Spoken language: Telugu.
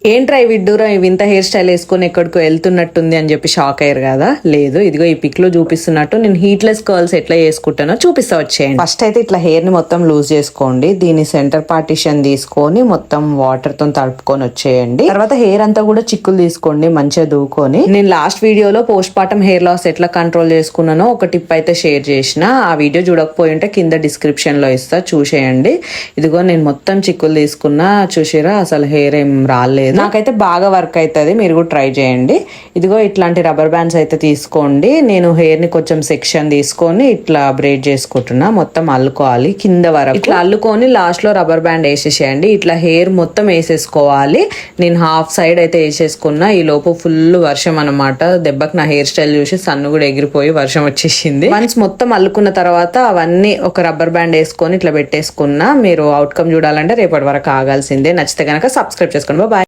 ఏంట్రా ఈ విడ్డూరం ఇంత హెయిర్ స్టైల్ వేసుకొని ఎక్కడికో వెళ్తున్నట్టుంది అని చెప్పి షాక్ అయ్యారు కదా. లేదు, ఇదిగో ఈ పిక్ లో చూపిస్తున్నట్టు నేను హీట్లెస్ కర్ల్స్ ఎట్లా చేసుకుంటానో చూపిస్తా వచ్చేయండి. ఫస్ట్ అయితే ఇట్లా హెయిర్ ని మొత్తం లూజ్ చేసుకోండి. దీని సెంటర్ పార్టిషన్ తీసుకొని మొత్తం వాటర్ తో తడుపుకొని వచ్చేయండి. తర్వాత హెయిర్ అంతా కూడా చిక్కులు తీసుకోండి, మంచిగా దూకొని. నేను లాస్ట్ వీడియోలో పోస్ట్ పార్టం హెయిర్ లాస్ ఎట్లా కంట్రోల్ చేసుకున్నానో ఒక టిప్ అయితే షేర్ చేసిన. ఆ వీడియో చూడకపోయి ఉంటే కింద డిస్క్రిప్షన్ లో ఇస్తా, చూసేయండి. ఇదిగో నేను మొత్తం చిక్కులు తీసుకున్నా, చూసిరా అసలు హెయిర్ ఏం రాలేదు. నాకైతే బాగా వర్క్ అవుతుంది, మీరు కూడా ట్రై చేయండి. ఇదిగో ఇట్లాంటి రబ్బర్ బ్యాండ్స్ అయితే తీసుకోండి. నేను హెయిర్ ని కొంచెం సెక్షన్ తీసుకొని ఇట్లా బ్రేడ్ చేసుకుంటున్నా. మొత్తం అల్లుకోవాలి కింద వరకు. ఇట్లా అల్లుకొని లాస్ట్ లో రబ్బర్ బ్యాండ్ వేసేసేయండి. ఇట్లా హెయిర్ మొత్తం వేసేసుకోవాలి. నేను హాఫ్ సైడ్ అయితే వేసేసుకున్నా. ఈ లోపు ఫుల్ వర్షం అనమాట. దెబ్బకి నా హెయిర్ స్టైల్ చూసి సన్ను కూడా ఎగిరిపోయి వర్షం వచ్చేసింది. వన్స్ మొత్తం అల్లుకున్న తర్వాత అవన్నీ ఒక రబ్బర్ బ్యాండ్ వేసుకొని ఇట్లా పెట్టేసుకున్నా. మీరు అవుట్కమ్ చూడాలంటే రేపటి వరకు ఆగాల్సిందే. నచ్చితే కనుక సబ్స్క్రైబ్ చేసుకోండి. బాయ్.